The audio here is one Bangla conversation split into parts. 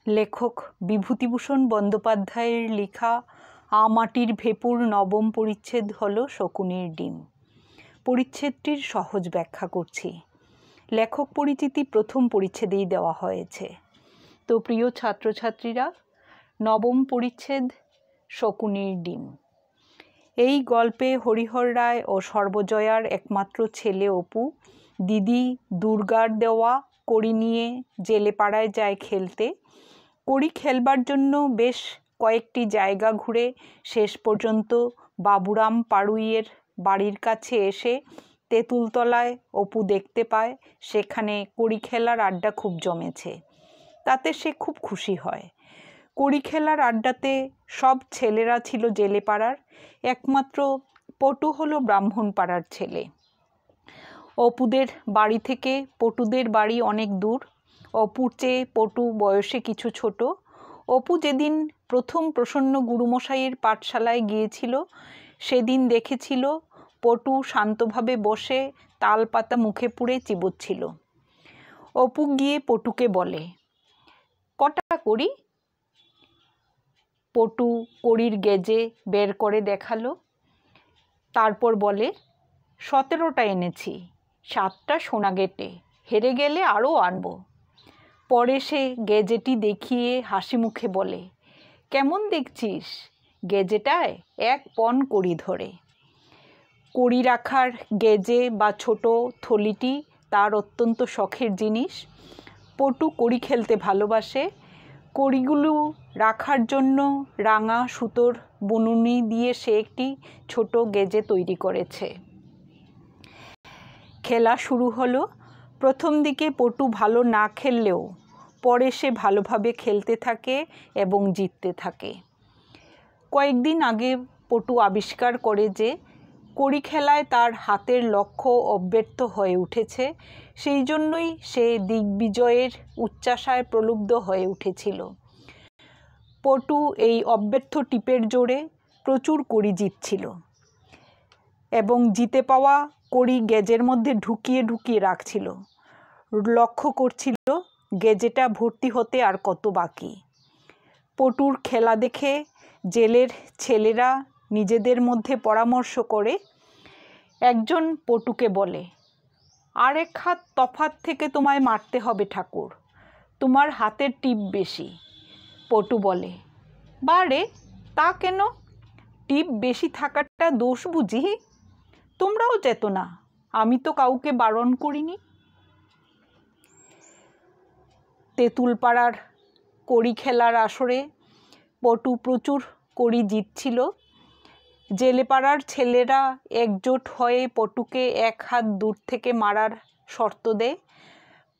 লেখক বিভূতিভূষণ বন্দ্যোপাধ্যায়ের লেখা আমাটির ভেপুর নবম পরিচ্ছেদ হলো শকুনির ডিম। পরিচ্ছেদটির সহজ ব্যাখ্যা করছি। লেখক পরিচিতি প্রথম পরিচ্ছেদেই দেওয়া হয়েছে। তো প্রিয় ছাত্রছাত্রীরা, নবম পরিচ্ছেদ শকুনির ডিম। এই গল্পে হরিহর রায় ও সর্বজয়ার একমাত্র ছেলে অপু দিদি দুর্গার দেওয়া কড়ি নিয়ে জেলেপাড়ায় যায় খেলতে। কড়ি খেলবার জন্য বেশ কয়েকটি জায়গা ঘুরে শেষ পর্যন্ত বাবুরাম পাড়ুইয়ের বাড়ির কাছে এসে তেঁতুলতলায় অপু দেখতে পায় সেখানে কড়ি খেলার আড্ডা খুব জমেছে। তাতে সে খুব খুশি হয়। কড়ি খেলার আড্ডাতে সব ছেলেরা ছিল জেলেপাড়ার, একমাত্র পটু হলো ব্রাহ্মণ পাড়ার ছেলে। অপুদের বাড়ি থেকে পটুদের বাড়ি অনেক দূর। অপুর চেয়ে পটু বয়সে কিছু ছোট। অপু যেদিন প্রথম প্রসন্ন গুরুমশাইয়ের পাঠশালায় গিয়েছিল সেদিন দেখেছিল পটু শান্তভাবে বসে তালপাতা মুখে পুড়ে চিবোচ্ছিল। অপু গিয়ে পটুকে বলে, কটা কড়ি? পটু কড়ির গেজে বের করে দেখালো। তারপর বলে, 17টা এনেছি, 7টা সোনা গেটে, হেরে গেলে আরও আনবো। পরে সে গেজেটি দেখিয়ে হাসি মুখে বলে, কেমন দেখছিস? গেজেটায় 1 পণ কড়ি ধরে। কড়ি রাখার গেজে বা ছোট থলিটি তার অত্যন্ত শখের জিনিস। পটু কড়ি খেলতে ভালোবাসে। কড়িগুলো রাখার জন্য রাঙা সুতোর বুনুনি দিয়ে সে একটি ছোট গেজে তৈরি করেছে। খেলা শুরু হলো। প্রথম দিকে পটু ভালো না খেললেও পরে সে ভালোভাবে খেলতে থাকে এবং জিততে থাকে। কয়েকদিন আগে পটু আবিষ্কার করে যে কড়ি খেলায় তার হাতের লক্ষ্য অব্যর্থ হয়ে উঠেছে, সেই জন্যই সে দিগ্বিজয়ের উচ্চাশায় প্রলুব্ধ হয়ে উঠেছিল। পটু এই অব্যর্থ টিপের জোরে প্রচুর কড়ি জিতছিল এবং জিতে পাওয়া কড়ি গেজের মধ্যে ঢুকিয়ে ঢুকিয়ে রাখছিল। লক্ষ্য করছিল গেজেটা ভর্তি হতে আর কত বাকি। পটুর খেলা দেখে জেলের ছেলেরা নিজেদের মধ্যে পরামর্শ করে। একজন পটুকে বলে, 1 হাত তফাৎ থেকে তোমায় মারতে হবে ঠাকুর, তোমার হাতের টিপ বেশি। পটু বলে, বারে তা কেন? টিপ বেশি থাকাটা দোষ বুঝি? তোমরাও যেত না, আমি তো কাউকে বারণ করিনি। তেঁতুলপাড়ার কড়ি খেলার আসরে পটু প্রচুর কড়ি জিতছিল। জেলেপাড়ার ছেলেরা একজোট হয়ে পটুকে 1 হাত দূর থেকে মারার শর্ত দেয়।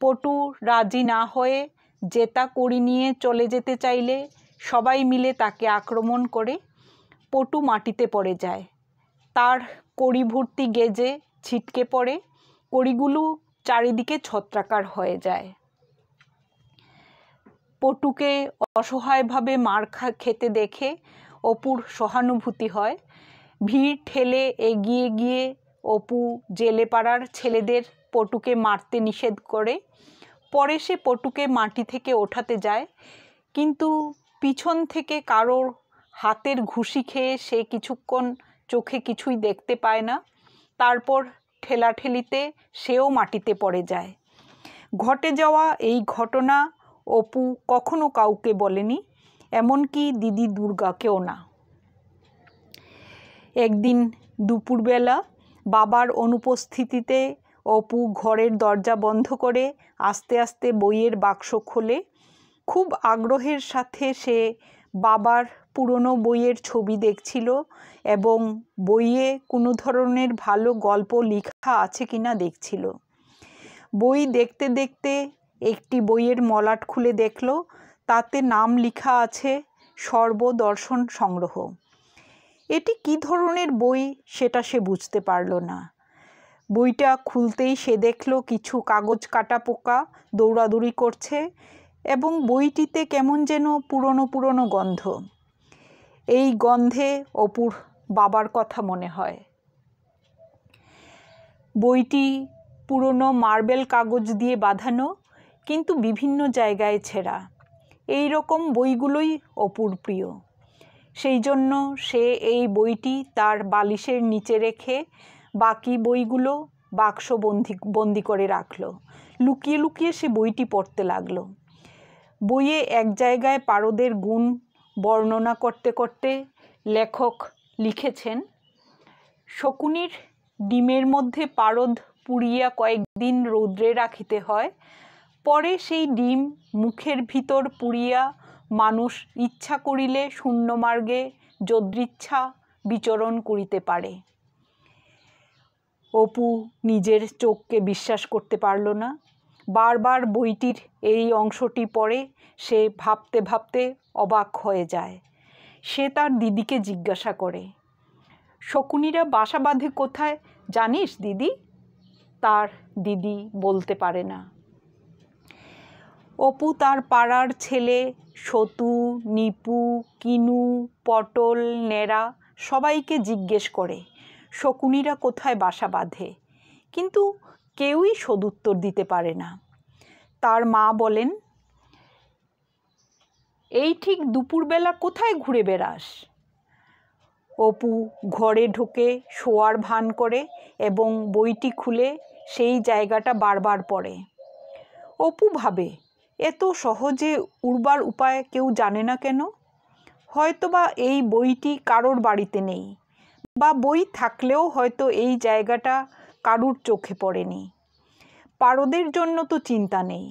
পটু রাজি না হয়ে জেতা কড়ি নিয়ে চলে যেতে চাইলে সবাই মিলে তাকে আক্রমণ করে। পটু মাটিতে পড়ে যায়। তার কড়ি ভর্তি গেজে ছিটকে পড়ে। কড়িগুলো চারিদিকে ছত্রাকার হয়ে যায়। পটুকে অসহায়ভাবে মার খেতে দেখে অপুর সহানুভূতি হয়। ভিড় ঠেলে এগিয়ে গিয়ে অপু জেলেপাড়ার ছেলেদের পটুকে মারতে নিষেধ করে। পরে সে পটুকে মাটি থেকে ওঠাতে যায়, কিন্তু পিছন থেকে কারোর হাতের ঘুষি খেয়ে সে কিছুক্ষণ চোখে কিছুই দেখতে পায় না। তারপর ঠেলাঠেলিতে সেও মাটিতে পড়ে যায়। ঘটে যাওয়া এই ঘটনা অপু কখনো কাউকে বলেনি, এমনকি দিদি দুর্গাকেও না। একদিন দুপুরবেলা বাবার অনুপস্থিতিতে অপু ঘরের দরজা বন্ধ করে আস্তে আস্তে বইয়ের বাক্স খোলে। খুব আগ্রহের সাথে সে বাবার পুরনো বইয়ের ছবি দেখছিল এবং বইয়ে কোনো ধরনের ভালো গল্প লেখা আছে কিনা দেখছিল। বই দেখতে দেখতে একটি বইয়ের মলাট খুলে দেখল, তাতে নাম লেখা আছে সর্বদর্শন সংগ্রহ। এটি কী ধরনের বই সেটা সে বুঝতে পারল না। বইটা খুলতেই সে দেখল কিছু কাগজ কাটা পোকা দৌড়াদৌড়ি করছে এবং বইটিতে কেমন যেন পুরনো পুরনো গন্ধ। এই গন্ধে অপুর বাবার কথা মনে হয়। বইটি পুরনো মার্বেল কাগজ দিয়ে বাঁধানো, কিন্তু বিভিন্ন জায়গায় ছেঁড়া। এই রকম বইগুলোই অপুর প্রিয়। সেই জন্য সে এই বইটি তার বালিশের নিচে রেখে বাকি বইগুলো বাক্স বন্দি করে রাখলো। লুকিয়ে লুকিয়ে সে বইটি পড়তে লাগলো। বইয়ে এক জায়গায় পারদের গুণ বর্ণনা করতে করতে লেখক লিখেছেন, শকুনির ডিমের মধ্যে পারদ পুড়িয়া কয়েকদিন রৌদ্রে রাখিতে হয়, পরে সেই ডিম মুখের ভিতর পুড়িয়া মানুষ ইচ্ছা করিলে শূন্য মার্গে যদৃচ্ছা বিচরণ করিতে পারে। অপু নিজের চোখকে বিশ্বাস করতে পারল না। বারবার বইটির এই অংশটি পড়ে সে ভাবতে ভাবতে অবাক হয়ে যায়। সে তার দিদিকে জিজ্ঞাসা করে, শকুনিরা বাসা বাঁধে কোথায় জানিস দিদি? তার দিদি বলতে পারে না। অপু তার পাড়ার ছেলে সতু, নিপু, কিনু, পটল, নেড়া সবাইকে জিজ্ঞেস করে শকুনিরা কোথায় বাসা বাঁধে, কিন্তু কেউই সদুত্তর দিতে পারে না। তার মা বলেন, এই ঠিক দুপুরবেলা কোথায় ঘুরে বেড়াস? অপু ঘরে ঢুকে শোয়ার ভান করে এবং বইটি খুলে সেই জায়গাটা বারবার পড়ে। অপু ভাবে, এত সহজে উড়বার উপায় কেউ জানে না কেন? হয়তোবা এই বইটি কারোর বাড়িতে নেই, বা বই থাকলেও হয়তো এই জায়গাটা কারুর চোখে পড়েনি। পারদের জন্য তো চিন্তা নেই,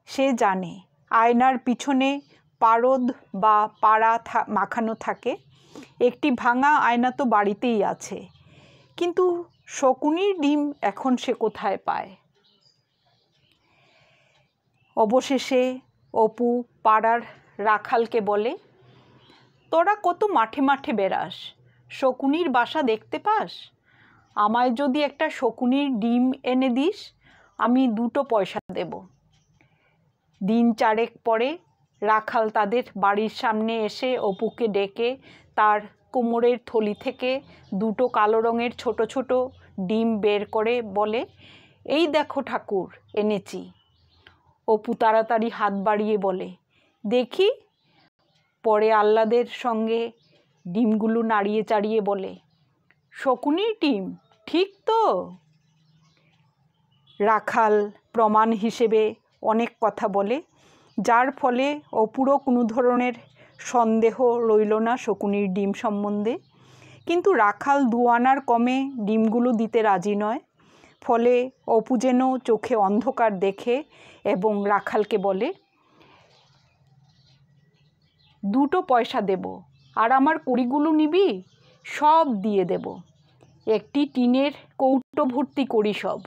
সে জানে আয়নার পিছনে পারদ বা পাড়া মাখানো থাকে। একটি ভাঙা আয়না তো বাড়িতেই আছে, কিন্তু শকুনির ডিম এখন সে কোথায় পায়? অবশেষে অপু পাড়ার রাখালকে বলে, তোরা কত মাঠে মাঠে বেড়াস, শকুনির বাসা দেখতে পাস? আমায় যদি একটা শকুনির ডিম এনে দিস, আমি 2 পয়সা দেব। দিন 4 পরে রাখাল তাদের বাড়ির সামনে এসে অপুকে ডেকে তার কোমরের থলি থেকে 2 কালো রঙের ছোট ছোট ডিম বের করে বলে, এই দেখো ঠাকুর, এনেছি। অপু তাড়াতাড়ি হাত বাড়িয়ে বলে, দেখি। পরে আহ্লাদের সঙ্গে ডিমগুলো নাড়িয়ে চাড়িয়ে বলে, শকুনির ডিম ঠিক তো? রাখাল প্রমাণ হিসেবে অনেক কথা বলে, যার ফলে অপুরও কোনো ধরনের সন্দেহ রইল না শকুনির ডিম সম্বন্ধে। কিন্তু রাখাল 2 আনার কমে ডিমগুলো দিতে রাজি নয়। ফলে অপু যেন চোখে অন্ধকার দেখে এবং রাখালকে বলে, 2 পয়সা দেব, আর আমার কড়িগুলো নিবি? সব দিয়ে দেব। একটি টিনের কৌটো ভর্তি করি সব,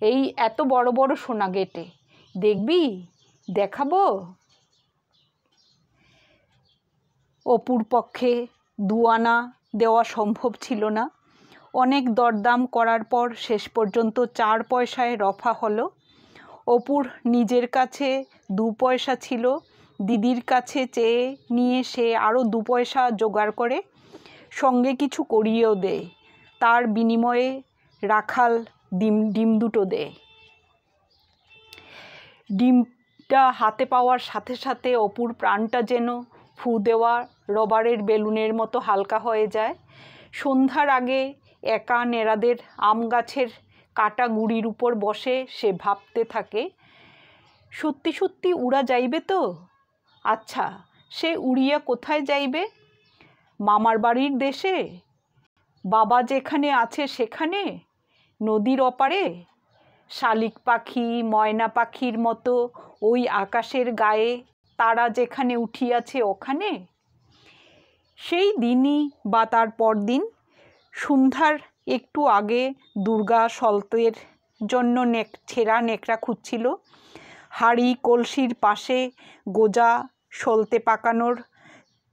এই এত বড় বড় সোনা গেটে, দেখবি? দেখাবো। অপুর পক্ষে 2 আনা দেওয়া সম্ভব ছিল না। অনেক দরদাম করার পর শেষ পর্যন্ত 4 পয়সায় রফা হলো। অপুর নিজের কাছে 2 পয়সা ছিল, দিদির কাছে চেয়ে নিয়ে সে আরও 2 পয়সা জোগাড় করে সঙ্গে কিছু করিয়েও দেয়। তার বিনিময়ে রাখাল ডিম 2 দেয়। ডিমটা হাতে পাওয়ার সাথে সাথে অপুর প্রাণটা যেন ফু দেওয়া রবারের বেলুনের মতো হালকা হয়ে যায়। সন্ধ্যার আগে একা নেড়াদের আম গাছের কাটা গুড়ির উপর বসে সে ভাবতে থাকে, সত্যি সত্যি উড়া যাইবে তো? আচ্ছা, সে উড়িয়া কোথায় যাইবে? মামার বাড়ির দেশে? বাবা যেখানে আছে সেখানে? নদীর ওপারে? শালিক পাখি, ময়না পাখির মতো ওই আকাশের গায়ে তারা যেখানে উঠিয়াছে ওখানে? সেই দিনই বা তার পরদিন সন্ধ্যার একটু আগে দুর্গা সলতের জন্য ছেঁড়া নেকড়া খুঁজছিল। হাঁড়ি কলসির পাশে গোজা সলতে পাকানোর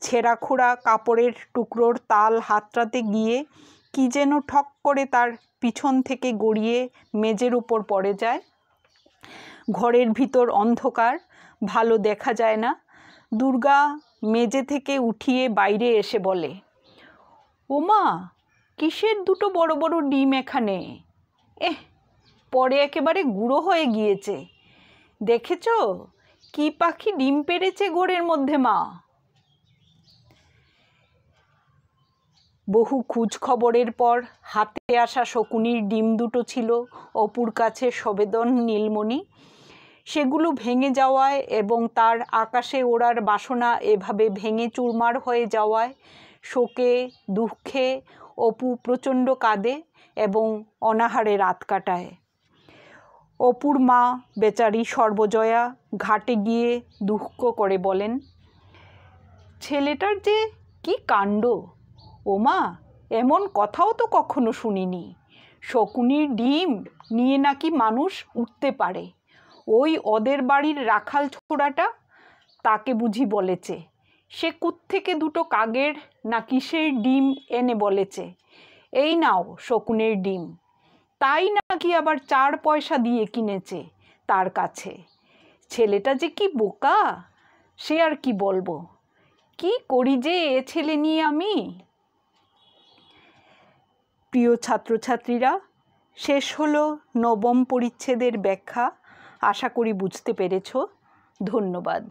ছেঁড়াখোড়া কাপড়ের টুকরোর তাল হাতড়াতে গিয়ে কি যেন ঠক করে তার পিছন থেকে গড়িয়ে মেজের উপর পড়ে যায়। ঘরের ভিতর অন্ধকার, ভালো দেখা যায় না। দুর্গা মেজে থেকে উঠিয়ে বাইরে এসে বলে, ওমা, কিসের 2 বড় বড় ডিম এখানে? পরে একেবারে গুঁড়ো হয়ে গিয়েছে। দেখেছ, কি পাখি ডিম পেড়েছে গোড়ের মধ্যে মা? বহু খোঁজ খবরের পর হাতে আসা শকুনির ডিম দুটো ছিল অপুর কাছে সবেদন নীলমণি। সেগুলো ভেঙে যাওয়ায় এবং তার আকাশে ওড়ার বাসনা এভাবে ভেঙে চুরমার হয়ে যাওয়ায় শোকে দুঃখে অপু প্রচণ্ড কাঁদে এবং অনাহারে রাত কাটায়। অপুর মা বেচারি সর্বজয়া ঘাটে গিয়ে দুঃখ করে বলেন, ছেলেটার যে কি কাণ্ড! ওমা, এমন কথাও তো কখনো শুনিনি। শকুনির ডিম নিয়ে নাকি মানুষ উঠতে পারে। ওই ওদের বাড়ির রাখাল ছোড়াটা তাকে বুঝি বলেছে। সে কোত্থেকে দুটো কাগের না কিসের ডিম এনে বলেছে, এই নাও শকুনের ডিম। তাই নাকি আবার 4 পয়সা দিয়ে কিনেছে তার কাছে। ছেলেটা যে কি বোকা, সে আর কি বলবো। কি করি যে এ ছেলে নিয়ে আমি। প্রিয় ছাত্রছাত্রীরা, শেষ হলো নবম পরিচ্ছেদের ব্যাখ্যা। আশা করি বুঝতে পেরেছ। ধন্যবাদ।